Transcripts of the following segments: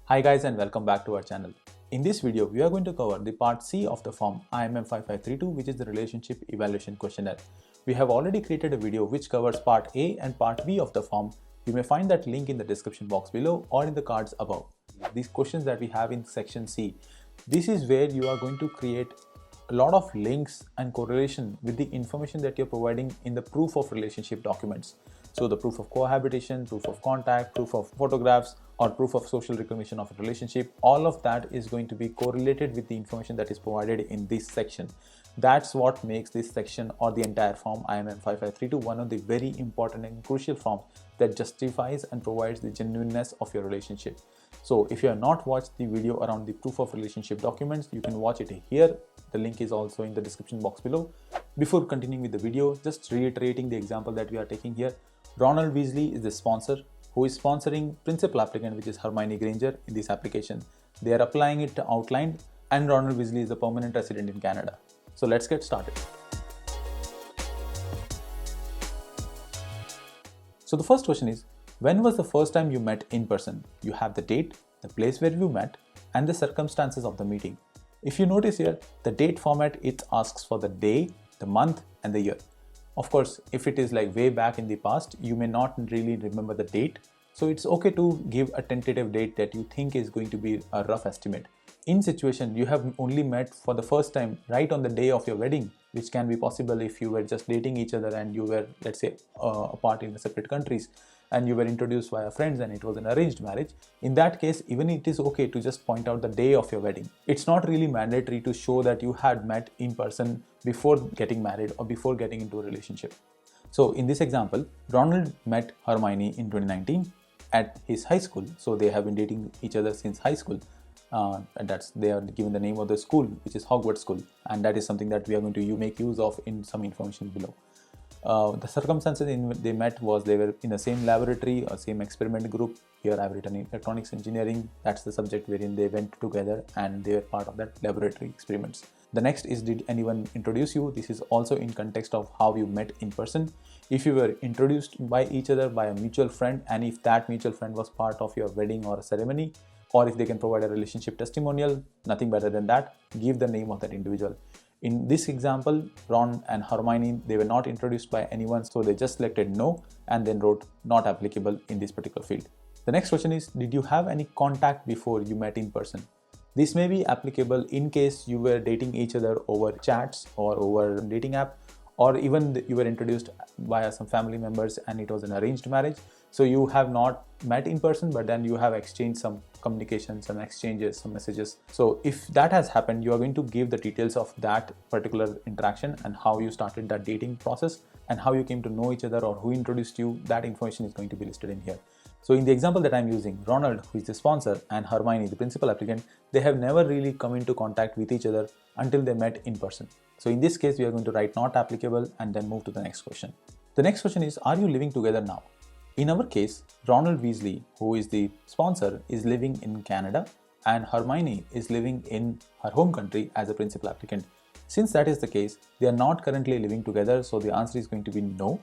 Hi guys and welcome back to our channel. In this video, we are going to cover the part C of the form IMM 5532, which is the Relationship Evaluation Questionnaire. We have already created a video which covers part A and part B of the form. You may find that link in the description box below or in the cards above. These questions that we have in section C, this is where you are going to create a lot of links and correlation with the information that you're providing in the proof of relationship documents. So the proof of cohabitation, proof of contact, proof of photographs, or proof of social recognition of a relationship, all of that is going to be correlated with the information that is provided in this section. That's what makes this section or the entire form IMM 5532 one of the very important and crucial forms that justifies and provides the genuineness of your relationship. So if you have not watched the video around the proof of relationship documents, you can watch it here. The link is also in the description box below. Before continuing with the video, just reiterating the example that we are taking here. Ronald Weasley is the sponsor who is sponsoring principal applicant, which is Hermione Granger, in this application. They are applying it to outlined, and Ronald Weasley is a permanent resident in Canada. So let's get started. So the first question is, when was the first time you met in person? You have the date, the place where you met, and the circumstances of the meeting. If you notice here, the date format, it asks for the day, the month, and the year. Of course, if it is like way back in the past, you may not really remember the date. So it's okay to give a tentative date that you think is going to be a rough estimate. In situation, you have only met for the first time right on the day of your wedding, which can be possible if you were just dating each other and you were, let's say, apart in separate countries, and you were introduced via friends and it was an arranged marriage. In that case, even it is okay to just point out the day of your wedding. It's not really mandatory to show that you had met in person before getting married or before getting into a relationship. So in this example, Ronald met Hermione in 2019 at his high school. So they have been dating each other since high school. And they are given the name of the school, which is Hogwarts School, and that is something that we are going to make use of in some information below. The circumstances in which they met was they were in the same laboratory or same experiment group. Here I've written electronics engineering. That's the subject wherein they went together and they were part of that laboratory experiments. The next is, did anyone introduce you? This is also in context of how you met in person. If you were introduced by each other by a mutual friend, and if that mutual friend was part of your wedding or a ceremony, or if they can provide a relationship testimonial, nothing better than that, give the name of that individual. In this example, Ron and Hermione, they were not introduced by anyone, so they just selected no and then wrote not applicable in this particular field. The next question is, did you have any contact before you met in person? This may be applicable in case you were dating each other over chats or over dating app, or even you were introduced via some family members and it was an arranged marriage. So you have not met in person, but then you have exchanged some communications, some exchanges, some messages. So if that has happened, you are going to give the details of that particular interaction and how you started that dating process and how you came to know each other or who introduced you. That information is going to be listed in here. So in the example that I'm using, Ronald, who is the sponsor, and Hermione, the principal applicant, they have never really come into contact with each other until they met in person. So in this case, we are going to write not applicable and then move to the next question. The next question is, are you living together now? In our case, Ronald Weasley, who is the sponsor, is living in Canada and Hermione is living in her home country as a principal applicant. Since that is the case, they are not currently living together, so the answer is going to be no.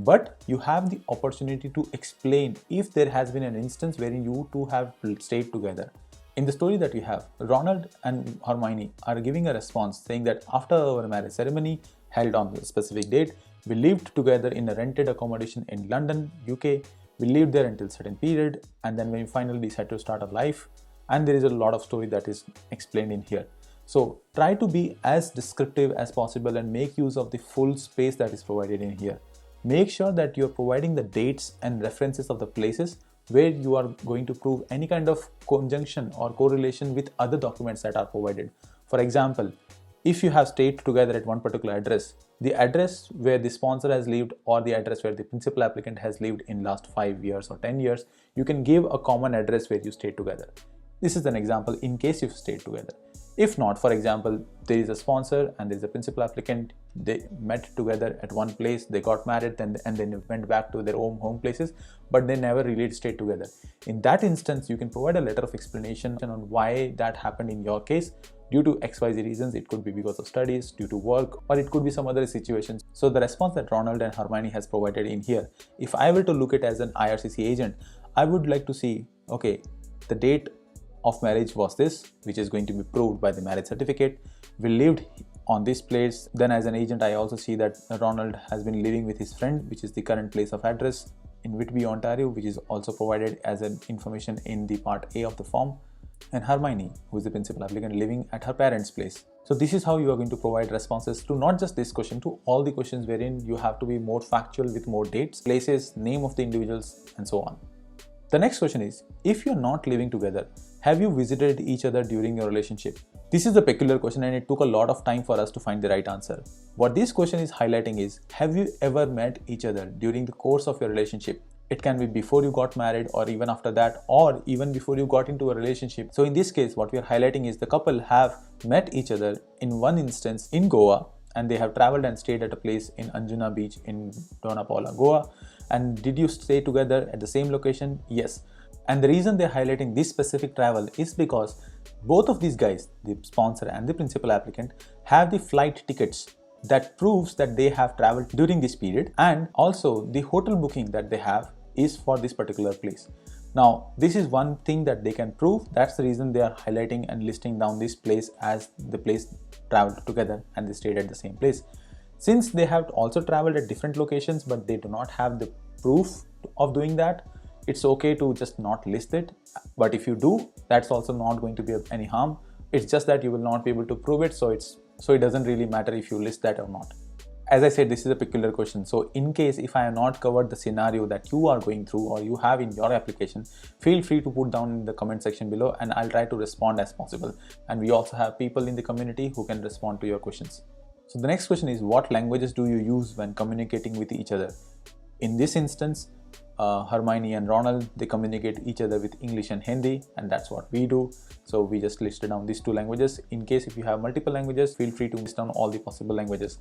But you have the opportunity to explain if there has been an instance wherein you two have stayed together. In the story that we have, Ronald and Hermione are giving a response saying that after our marriage ceremony held on a specific date, we lived together in a rented accommodation in London, UK. We lived there until a certain period, and then we finally decided to start a life. And there is a lot of story that is explained in here. So try to be as descriptive as possible and make use of the full space that is provided in here. Make sure that you are providing the dates and references of the places where you are going to prove any kind of conjunction or correlation with other documents that are provided. For example, if you have stayed together at one particular address, the address where the sponsor has lived or the address where the principal applicant has lived in last 5 years or 10 years, you can give a common address where you stayed together. This is an example in case you've stayed together. If not, for example, there is a sponsor and there is a principal applicant, they met together at one place, they got married and then went back to their own home places, but they never really stayed together. In that instance, you can provide a letter of explanation on why that happened in your case. Due to XYZ reasons, it could be because of studies, due to work, or it could be some other situations. So the response that Ronald and Hermione has provided in here, if I were to look at it as an IRCC agent, I would like to see, okay, the date of marriage was this, which is going to be proved by the marriage certificate. We lived on this place. Then as an agent, I also see that Ronald has been living with his friend, which is the current place of address in Whitby, Ontario, which is also provided as an information in the part A of the form. And Hermione, who is the principal applicant, living at her parents' place. So this is how you are going to provide responses to not just this question, to all the questions wherein you have to be more factual with more dates, places, name of the individuals, and so on. The next question is, if you're not living together, have you visited each other during your relationship? This is a peculiar question and it took a lot of time for us to find the right answer. What this question is highlighting is, have you ever met each other during the course of your relationship? It can be before you got married or even after that, or even before you got into a relationship. So in this case, what we are highlighting is the couple have met each other in one instance in Goa, and they have traveled and stayed at a place in Anjuna Beach in Dona Paula, Goa. And did you stay together at the same location? Yes. And the reason they're highlighting this specific travel is because both of these guys, the sponsor and the principal applicant, have the flight tickets that proves that they have traveled during this period, and also the hotel booking that they have is for this particular place. Now, this is one thing that they can prove. That's the reason they are highlighting and listing down this place as the place traveled together and they stayed at the same place. Since they have also traveled at different locations, but they do not have the proof of doing that, it's okay to just not list it. But if you do, that's also not going to be of any harm. It's just that you will not be able to prove it. So it doesn't really matter if you list that or not. As I said, this is a peculiar question. So in case if I have not covered the scenario that you are going through or you have in your application, feel free to put down in the comment section below and I'll try to respond as possible. And we also have people in the community who can respond to your questions. So the next question is, what languages do you use when communicating with each other? In this instance, Hermione and Ronald, they communicate each other with English and Hindi, and that's what we do. So we just listed down these two languages. In case if you have multiple languages, feel free to list down all the possible languages.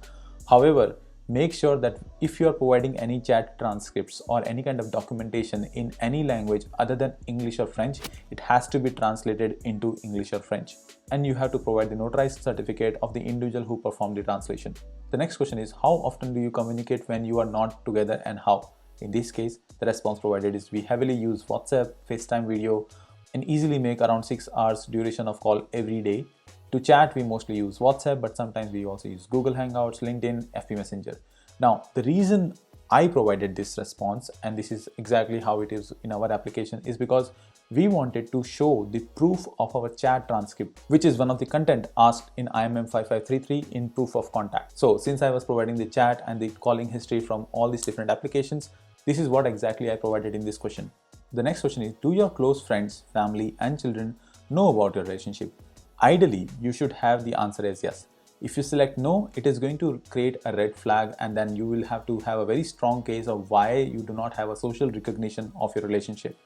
However, make sure that if you are providing any chat transcripts or any kind of documentation in any language other than English or French, it has to be translated into English or French. And you have to provide the notarized certificate of the individual who performed the translation. The next question is, how often do you communicate when you are not together and how? In this case, the response provided is we heavily use WhatsApp, FaceTime video, and easily make around 6 hours duration of call every day. To chat, we mostly use WhatsApp, but sometimes we also use Google Hangouts, LinkedIn, FB Messenger. Now, the reason I provided this response, and this is exactly how it is in our application, is because we wanted to show the proof of our chat transcript, which is one of the content asked in IMM 5533 in proof of contact. So since I was providing the chat and the calling history from all these different applications, this is what exactly I provided in this question. The next question is, do your close friends, family, and children know about your relationship? Ideally, you should have the answer as yes. If you select no, it is going to create a red flag, and then you will have to have a very strong case of why you do not have a social recognition of your relationship.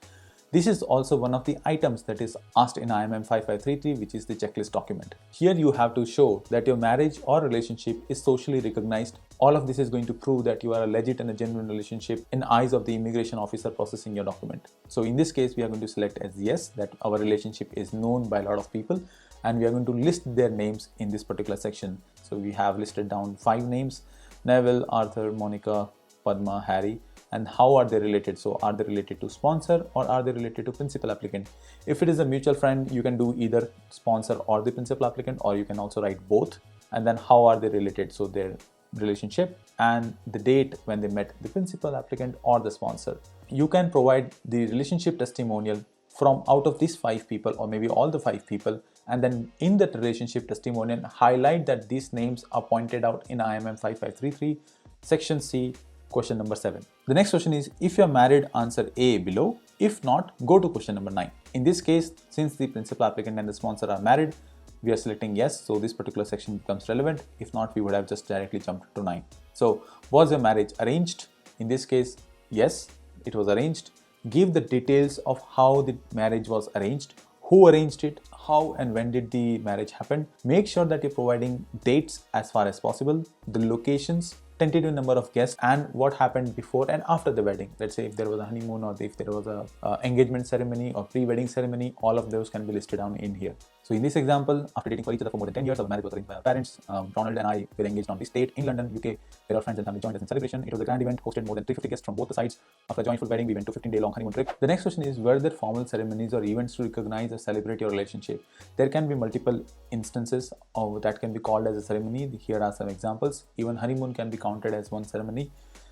This is also one of the items that is asked in IMM 5533, which is the checklist document. Here you have to show that your marriage or relationship is socially recognized. All of this is going to prove that you are a legit and a genuine relationship in eyes of the immigration officer processing your document. So in this case, we are going to select as yes, that our relationship is known by a lot of people, and we are going to list their names in this particular section. So we have listed down 5 names: Neville, Arthur, Monica, Padma, Harry. And how are they related? So are they related to sponsor or are they related to principal applicant? If it is a mutual friend, you can do either sponsor or the principal applicant, or you can also write both. And then how are they related? So their relationship and the date when they met the principal applicant or the sponsor. You can provide the relationship testimonial from out of these 5 people, or maybe all the 5 people, and then in that relationship testimonial highlight that these names are pointed out in IMM 5533 section C, question number 7. The next question is, if you're married, answer A below. If not, go to question number 9. In this case, since the principal applicant and the sponsor are married, we are selecting yes, so this particular section becomes relevant. If not, we would have just directly jumped to 9. So, was your marriage arranged? In this case, yes, it was arranged. Give the details of how the marriage was arranged, who arranged it, how and when did the marriage happen. Make sure that you're providing dates as far as possible, the locations, tentative number of guests, and what happened before and after the wedding. Let's say if there was a honeymoon or if there was a engagement ceremony or pre-wedding ceremony, all of those can be listed down in here. So in this example, after dating for each other for more than 10 years, our marriage was arranged by our parents. Ronald and I were engaged on this date in London, UK, where our friends and family joined us in celebration. It was a grand event, hosted more than 350 guests from both the sides. After a joyful wedding, we went to a 15-day long honeymoon trip. The next question is, were there formal ceremonies or events to recognize or celebrate your relationship? There can be multiple instances of that can be called as a ceremony. Here are some examples. Even honeymoon can be counted as one ceremony.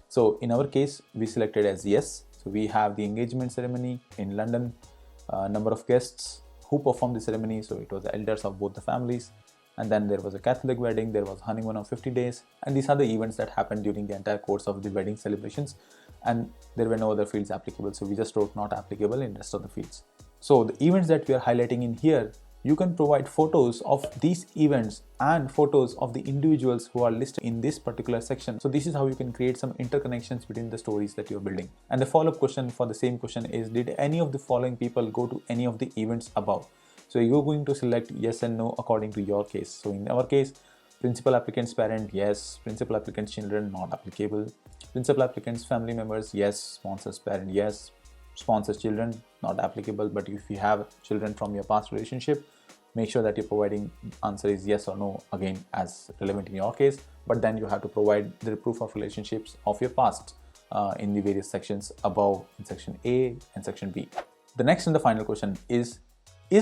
So in our case, we selected as yes. So we have the engagement ceremony in London, number of guests who performed the ceremony. So it was the elders of both the families, and then there was a Catholic wedding, there was honeymoon of 50 days, and these are the events that happened during the entire course of the wedding celebrations, and there were no other fields applicable, so we just wrote not applicable in rest of the fields. So the events that we are highlighting in here, you can provide photos of these events and photos of the individuals who are listed in this particular section. So this is how you can create some interconnections between the stories that you're building. And the follow-up question for the same question is, did any of the following people go to any of the events above? So you're going to select yes and no according to your case. So in our case, principal applicant's parent, yes. Principal applicant's children, not applicable. Principal applicant's family members, yes. Sponsor's parent, yes. Sponsor's children, not applicable. But if you have children from your past relationship, make sure that you're providing answer is yes or no, again as relevant in your case, but then you have to provide the proof of relationships of your past in the various sections above in section A and section B. The next and the final question is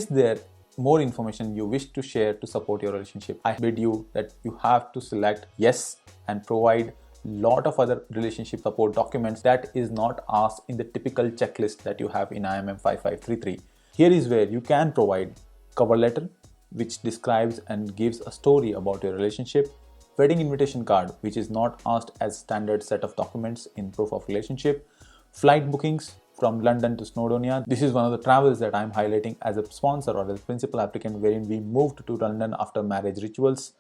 there more information you wish to share to support your relationship? I bid you that you have to select yes and provide lot of other relationship support documents that is not asked in the typical checklist that you have in IMM 5533. Here is where you can provide cover letter, which describes and gives a story about your relationship, wedding invitation card, which is not asked as standard set of documents in proof of relationship, flight bookings from London to Snowdonia. This is one of the travels that I'm highlighting as a sponsor or as a principal applicant, wherein we moved to London after marriage rituals.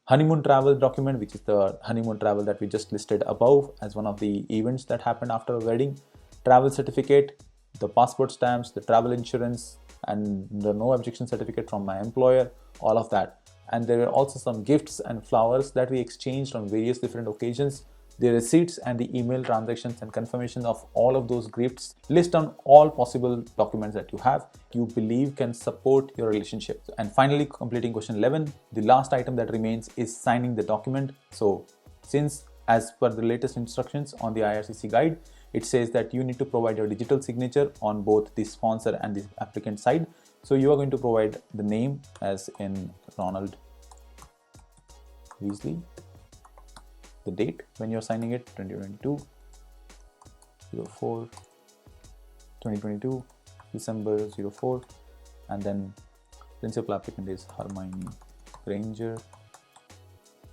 Honeymoon travel document, which is the honeymoon travel that we just listed above as one of the events that happened after a wedding. Travel certificate, the passport stamps, the travel insurance, and the no objection certificate from my employer, all of that. And there were also some gifts and flowers that we exchanged on various different occasions. The receipts and the email transactions and confirmation of all of those gifts list on all possible documents that you believe can support your relationship. And finally, completing question 11, the last item that remains is signing the document. So since as per the latest instructions on the IRCC guide, it says that you need to provide your digital signature on both the sponsor and the applicant side. So you are going to provide the name as in Ronald Weasley, the date when you're signing it, 2022 December 04, and then principal applicant is Hermione Granger,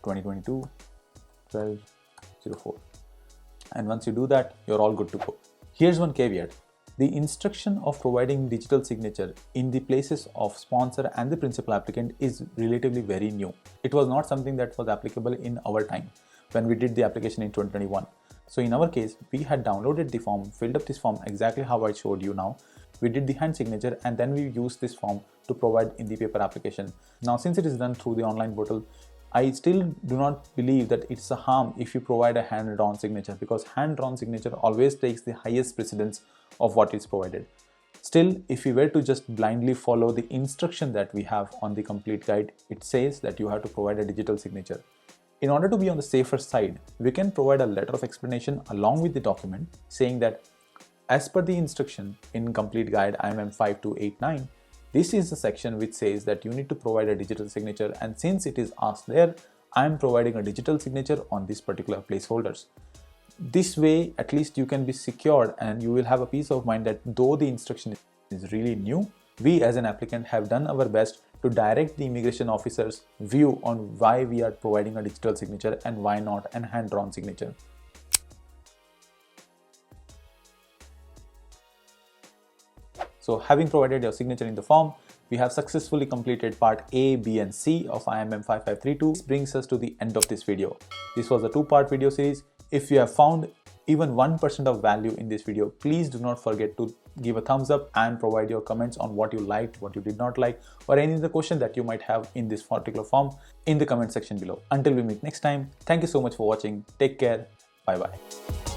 2022 12/04. And once you do that, you're all good to go. Here's one caveat. The instruction of providing digital signature in the places of sponsor and the principal applicant is relatively very new. It was not something that was applicable in our time when we did the application in 2021. So in our case, we had downloaded the form, filled up this form exactly how I showed you now. We did the hand signature and then we used this form to provide in the paper application. Now, since it is done through the online portal, I still do not believe that it's a harm if you provide a hand-drawn signature, because hand-drawn signature always takes the highest precedence of what is provided. Still, if you were to just blindly follow the instruction that we have on the complete guide, it says that you have to provide a digital signature. In order to be on the safer side, we can provide a letter of explanation along with the document saying that as per the instruction in complete guide IMM 5289, this is the section which says that you need to provide a digital signature, and since it is asked there, I am providing a digital signature on these particular placeholders. This way, at least you can be secured and you will have a peace of mind that though the instruction is really new, we as an applicant have done our best to direct the immigration officer's view on why we are providing a digital signature and why not a hand-drawn signature. So having provided your signature in the form, we have successfully completed part A, B and C of IMM 5532. This brings us to the end of this video. This was a two-part video series. If you have found even 1% of value in this video, please do not forget to give a thumbs up and provide your comments on what you liked, what you did not like, or any other question that you might have in this particular form in the comment section below. Until we meet next time, thank you so much for watching. Take care. Bye-bye.